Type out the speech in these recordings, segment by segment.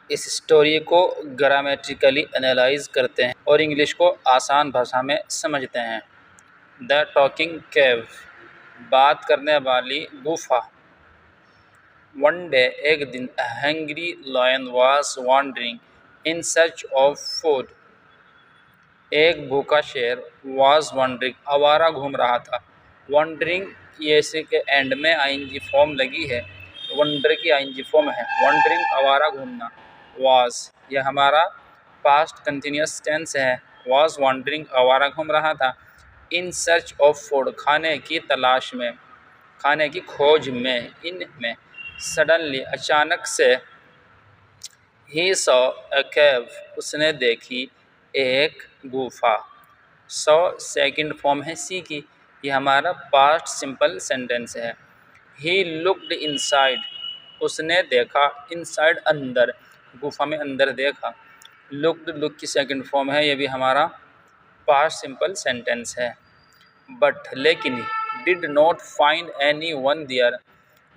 इस स्टोरी को grammatically analyse करते हैं और इंग्लिश को आसान भाषा में समझते हैं। द टॉकिंग केव, बात करने वाली गुफा। वन डे, एक दिन, a hungry lion was wandering in search of food. एक भूखा शेर was wandering, आवारा घूम रहा था। wandering ये इसी के एंड में आईएनजी फॉर्म लगी है, वंडर की आईएनजी फॉर्म है। wandering आवारा घूमना। was यह हमारा पास्ट कंटिन्यूस टेंस है। was wandering आवारा घूम रहा था। in search of food खाने की तलाश में, खाने की खोज में, इन में। सडनली अचानक से, ही सॉ अ केव उसने देखी एक गुफा। सॉ सेकंड फॉर्म है सी की, ये हमारा पास्ट सिंपल सेंटेंस है। ही लुक्ड इनसाइड उसने देखा, इनसाइड अंदर, गुफा में अंदर देखा। लुक्ड लुक की सेकंड फॉर्म है, ये भी हमारा पास्ट सिंपल सेंटेंस है। बट लेकिन, did not find any one there,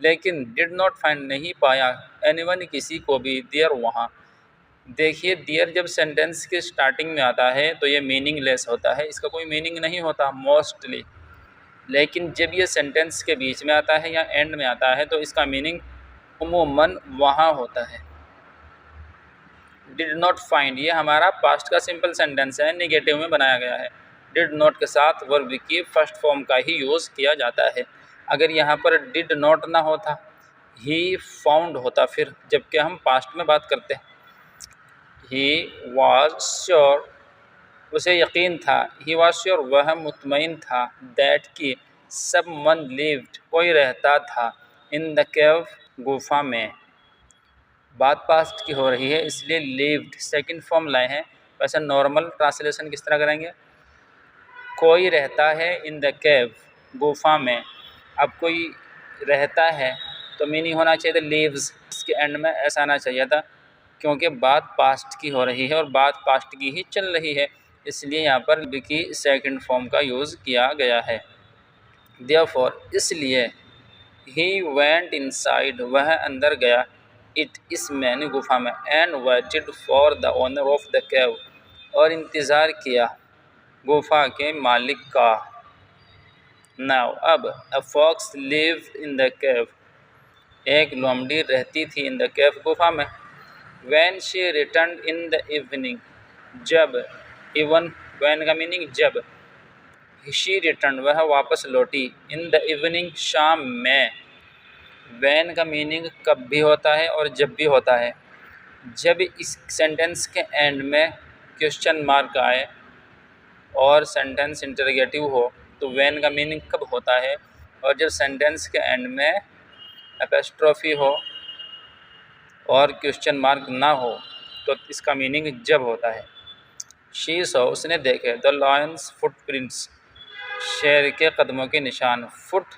लेकिन डिड नॉट फाइंड नहीं पाया, एनीवन किसी को भी, देयर वहाँ। देखिए देयर जब सेंटेंस के स्टार्टिंग में आता है तो ये मीनिंगलेस होता है, इसका कोई मीनिंग नहीं होता मोस्टली। लेकिन जब ये सेंटेंस के बीच में आता है या एंड में आता है तो इसका मीनिंग उमूमन वहाँ होता है। डिड नॉट फाइंड ये हमारा पास्ट का सिंपल सेंटेंस है, नेगेटिव में बनाया गया है। डिड नॉट के साथ वर्ब की फर्स्ट फॉर्म का ही यूज़ किया जाता है। अगर यहाँ पर डिड नॉट ना होता, ही फाउंड होता फिर, जबकि हम पास्ट में बात करते हैं। ही वॉज श्योर उसे यकीन था, ही वॉज श्योर वह मुतमईन था, दैट की समवन लिव्ड कोई रहता था, इन द केव गुफा में। बात पास्ट की हो रही है इसलिए लिव्ड सेकंड फॉर्म लाए हैं। वैसे नॉर्मल ट्रांसलेशन किस तरह करेंगे, कोई रहता है इन द केव गुफा में। अब कोई रहता है तो मीनिंग होना चाहिए था लिव्स, इसके एंड में ऐसा आना चाहिए था, क्योंकि बात पास्ट की हो रही है और बात पास्ट की ही चल रही है, इसलिए यहाँ पर लिव की सेकंड फॉर्म का यूज़ किया गया है। देयरफॉर इसलिए, ही वेंट इनसाइड वह अंदर गया, इट इसमें गुफा में, and waited for the owner of the cave और इंतज़ार किया गुफा के मालिक का। नाउ अब, a fox lived in the cave एक लोमड़ी रहती थी इन द केव गुफा में। When she returned in the evening जब, इवन when का मीनिंग जब, she returned वह वापस लौटी, in the evening शाम में। when का मीनिंग कब भी होता है और जब भी होता है। जब इस सेंटेंस के एंड में क्वेश्चन मार्क आए और सेंटेंस इंटरोगेटिव हो तो when का मीनिंग कब होता है, और जब सेंटेंस के एंड में एपोस्ट्रोफी हो और क्वेश्चन मार्क ना हो तो इसका मीनिंग जब होता है। शी सॉ उसने देखे, द लायंस फुटप्रिंट्स शेर के कदमों के निशान, फुट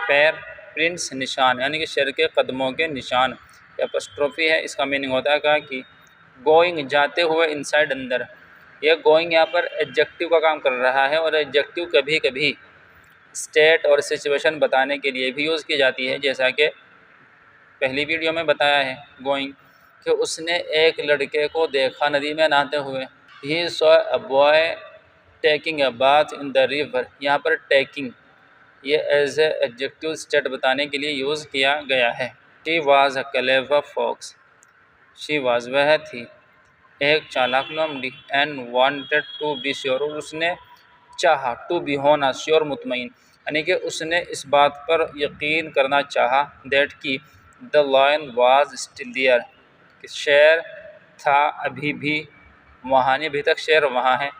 पैर, प्रिंट्स निशान, यानी कि शेर के कदमों के निशान। एपोस्ट्रोफी है, इसका मीनिंग होता है कि गोइंग जाते हुए, इनसाइड अंदर। यह गोइंग यहाँ पर एडजेक्टिव का काम कर रहा है और एडजेक्टिव कभी कभी स्टेट और सिचुएशन बताने के लिए भी यूज़ की जाती है, जैसा कि पहली वीडियो में बताया है गोइंग, कि उसने एक लड़के को देखा नदी में नहाते हुए। He saw a boy taking a bath in the river, यहाँ पर टेकिंग ये एज ए एडजेक्टिव स्टेट बताने के लिए यूज़ किया गया है। She was a clever fox she was वह थी एक चालाक लोमड़ी, and wanted to be sure और उसने चाहा, टू बी होना, श्योर मुतमईन, यानी कि उसने इस बात पर यकीन करना चाहा, दैट की the lion was still there शेर था अभी भी वहाँ, नहीं अभी तक शेर वहाँ है।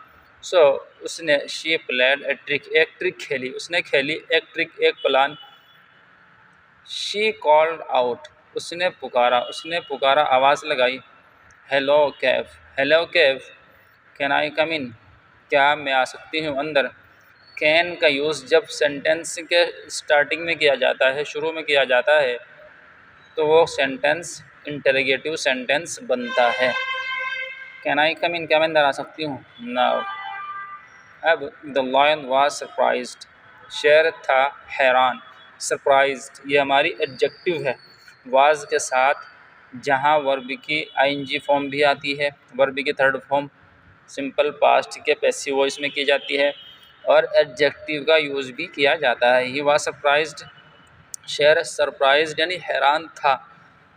सो उसने शी प्लेड ए ट्रिक एक ट्रिक खेली, उसने खेली एक ट्रिक एक प्लान। शी कॉल्ड आउट उसने पुकारा आवाज़ लगाई, hello cave, hello cave, can I come in क्या मैं आ सकती हूँ अंदर। कैन का यूज़ जब सेंटेंस के स्टार्टिंग में किया जाता है, शुरू में किया जाता है, तो वो सेंटेंस इंटरोगेटिव सेंटेंस बनता है। कैन आई कम इन क्या मैं अंदर आ सकती हूँ। नाउ अब, द लायन वाज सरप्राइज्ड शेर था हैरान, सरप्राइज्ड ये हमारी एडजेक्टिव है, वाज के साथ जहाँ वर्ब की आईएनजी फॉर्म भी आती है, वर्ब की थर्ड फॉर्म सिंपल पास्ट के पैसिव वॉइस में की जाती है, और एडजेक्टिव का यूज़ भी किया जाता है। ही वाज सरप्राइज्ड, शेर सरप्राइज्ड यानी हैरान था।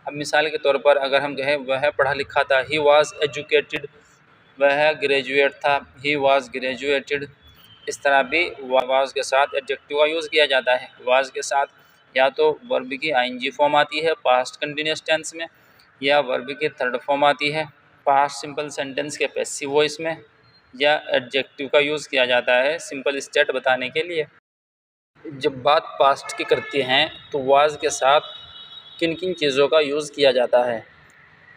अब मिसाल के तौर पर अगर हम कहें वह पढ़ा लिखा था, ही वाज एजुकेटेड, वह ग्रेजुएट था, ही वाज ग्रेजुएटेड। इस तरह भी वाज के साथ एडजेक्टिव का यूज़ किया जाता है। वाज के साथ या तो वर्ब की आईएनजी फॉर्म आती है पास्ट कंटिन्यूअस टेंस में, या वर्ब की थर्ड फॉर्म आती है पास्ट सिंपल सेंटेंस के पैसिव वॉइस में, या एडजेक्टिव का यूज़ किया जाता है सिंपल स्टेट बताने के लिए। जब बात पास्ट की करते हैं तो वाज के साथ किन किन चीज़ों का यूज़ किया जाता है,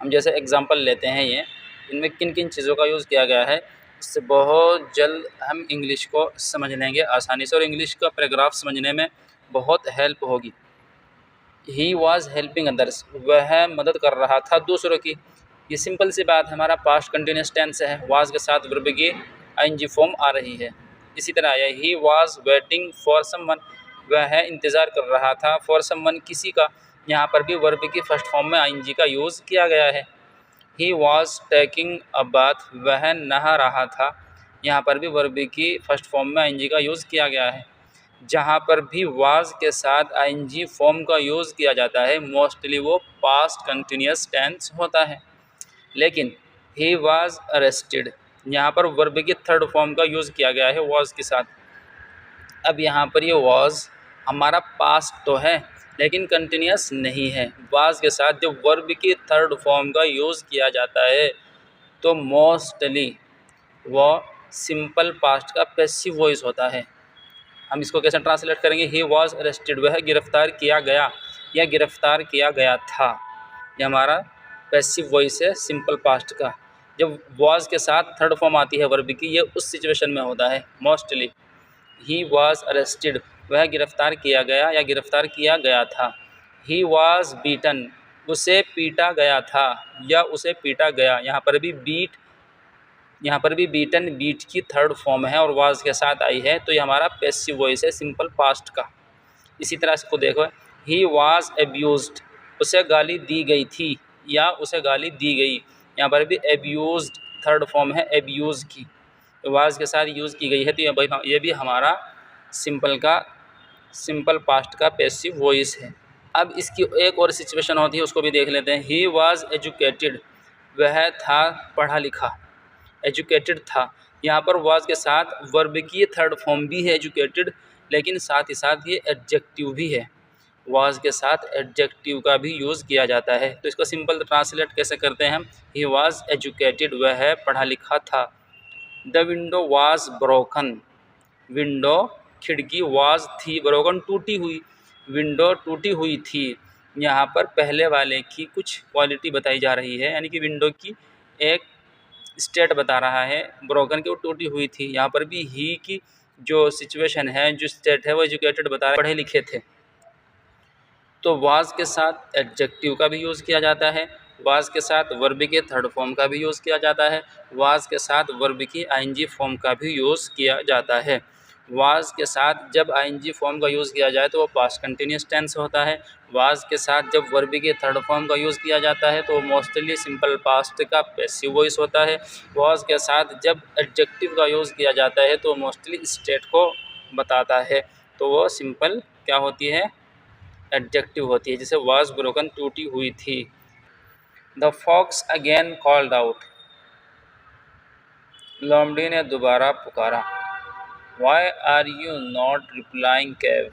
हम जैसे एग्जांपल लेते हैं ये, इनमें किन किन चीज़ों का यूज़ किया गया है, इससे बहुत जल्द हम इंग्लिश को समझ लेंगे आसानी से और इंग्लिश का पैराग्राफ समझने में बहुत हेल्प होगी। ही वॉज हेल्पिंग अदर्स, वह मदद कर रहा था दूसरों की। ये सिंपल सी बात है, हमारा पास्ट कंटिन्यूअस टेंस है, वाज के साथ वर्ब की आईएनजी फॉर्म आ रही है। इसी तरह है he was waiting for someone, वह इंतज़ार कर रहा था फॉर समवन किसी का, यहाँ पर भी वर्ब की फर्स्ट फॉर्म में आईएनजी का यूज़ किया गया है। He was taking a bath, वह नहा रहा था, यहाँ पर भी वर्ब की फर्स्ट फॉर्म में आईएनजी का यूज़ किया गया है। जहाँ पर भी वाज के साथ आईएनजी फॉर्म का यूज़ किया जाता है मोस्टली वो पास्ट कंटिन्यूअस टेंस होता है। लेकिन ही वाज अरेस्टेड, यहाँ पर वर्ब की थर्ड फॉर्म का यूज़ किया गया है वाज के साथ। अब यहाँ पर ये वाज हमारा पास्ट तो है लेकिन कंटिन्यूअस नहीं है। वाज के साथ जब वर्ब की थर्ड फॉर्म का यूज़ किया जाता है तो मोस्टली वो सिंपल पास्ट का पैसिव वॉइस होता है। हम इसको कैसे ट्रांसलेट करेंगे, ही वॉज अरेस्टेड, वह गिरफ्तार किया गया या गिरफ्तार किया गया था। ये हमारा पैसिव वॉइस है सिंपल पास्ट का। जब वॉज के साथ थर्ड फॉर्म आती है वर्ब की, ये उस सिचुएशन में होता है मोस्टली। ही वॉज अरेस्टेड, वह गिरफ्तार किया गया या गिरफ्तार किया गया था। ही वॉज बीटन, उसे पीटा गया था या उसे पीटा गया। यहाँ पर भी बीटन बीट की थर्ड फॉर्म है और वाज के साथ आई है, तो ये हमारा पैसिव वॉइस है सिंपल पास्ट का। इसी तरह इसको देखो, ही वाज एब्यूज्ड, उसे गाली दी गई थी या उसे गाली दी गई। यहाँ पर भी एब्यूज्ड थर्ड फॉर्म है एब्यूज़ की, तो वाज के साथ यूज़ की गई है, तो ये भी हमारा सिंपल पास्ट का पैसिव वॉइस है। अब इसकी एक और सिचुएशन होती है, उसको भी देख लेते हैं। ही वाज एजुकेटेड, वह था पढ़ा लिखा, एजुकेटेड था। यहाँ पर वाज के साथ वर्ब की थर्ड फॉर्म भी है एजुकेटेड, लेकिन साथ ही साथ ये एडजेक्टिव भी है। वाज के साथ एडजेक्टिव का भी यूज़ किया जाता है। तो इसको सिंपल ट्रांसलेट कैसे करते हैं हम, ही वाज एजुकेटेड, वह पढ़ा लिखा था। The window was broken, window खिड़की, वाज थी, ब्रोकन टूटी हुई, विंडो टूटी हुई थी। यहाँ पर पहले वाले की कुछ क्वालिटी बताई जा रही है, यानी कि विंडो की एक स्टेट बता रहा है, ब्रोकन की वो टूटी हुई थी। यहाँ पर भी ही की जो सिचुएशन है, जो स्टेट है, वो एजुकेटेड बता रहा है, पढ़े लिखे थे। तो वाज के साथ एडजेक्टिव का भी यूज़ किया जाता है, वाज के साथ वर्ब के थर्ड फॉर्म का भी यूज़ किया जाता है, वाज के साथ वर्ब की आईएनजी फॉर्म का भी यूज़ किया जाता है। वाज के साथ जब आईएनजी फॉर्म का यूज़ किया जाए तो वो पास्ट कंटिन्यूअस टेंस होता है। वाज के साथ जब वर्ब के थर्ड फॉर्म का यूज़ किया जाता है तो वो मोस्टली सिंपल पास्ट का पैसिव वॉइस होता है। वाज के साथ जब एडजेक्टिव का यूज़ किया जाता है तो मोस्टली स्टेट को बताता है, तो वो सिंपल क्या होती है, एडजेक्टिव होती है। जैसे वाज ब्रोकन टूटी हुई थी। The fox again called out, लोमड़ी ने दोबारा पुकारा। Why are you not replying cave,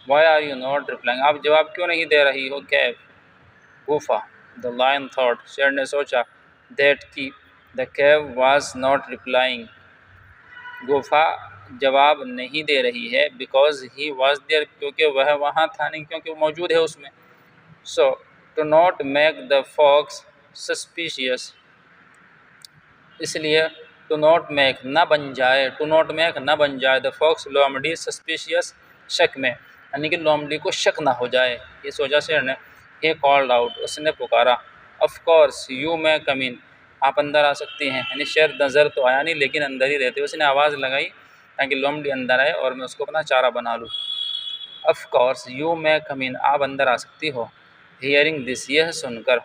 why are you not replying, आप जवाब क्यों नहीं दे रही हो कैव। गुफा, द लायन थॉट, शेर ने सोचा, दैट की द कैव वाज नॉट रिप्लाइंग, गुफा जवाब नहीं दे रही है, बिकॉज ही वॉज देयर, क्योंकि वह वहाँ था नहीं, क्योंकि वो मौजूद है उसमें। So to not make the fox suspicious, इसलिए टू नॉट मेक न बन जाए, टू नॉट मेक न बन जाए द फॉक्स लोमड़ी सस्पिशियस शक में, यानी कि लोमड़ी को शक ना हो जाए, ये सोचा शेर ने। हे कॉल्ड आउट, उसने पुकारा। ऑफ कोर्स यू मे कम इन, आप अंदर आ सकती हैं, यानी शेर नज़र तो आया नहीं लेकिन अंदर ही रहते, उसने आवाज़ लगाई ताकि लोमड़ी अंदर आए और मैं उसको अपना चारा बना लूँ। ऑफ कोर्स यू मे कम इन, आप अंदर आ सकती हो। हियरिंग दिस, यह सुनकर,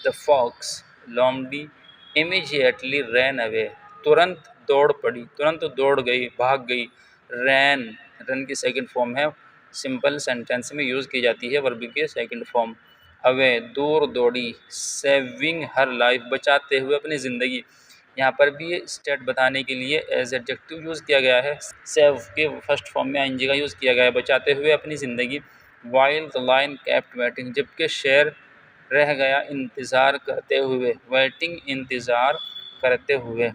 द फॉक्स, लोमड़ी, इमीजिएटली रैन अवे, तुरंत दौड़ पड़ी, तुरंत दौड़ गई, भाग गई। रैन, रन की सेकंड फॉर्म है, सिंपल सेंटेंस में यूज़ की जाती है वर्ब की सेकंड फॉर्म। अवे, दूर दौड़ी। सेविंग हर लाइफ, बचाते हुए अपनी ज़िंदगी। यहाँ पर भी ये स्टेट बताने के लिए एज एडजेक्टिव यूज़ किया गया है। सेव के फर्स्ट फॉर्म में आईएनजी का यूज़ किया गया है, बचाते हुए अपनी ज़िंदगी। While the line kept waiting, जबकि शेर रह गया इंतज़ार करते हुए। वेटिंग, इंतज़ार करते हुए।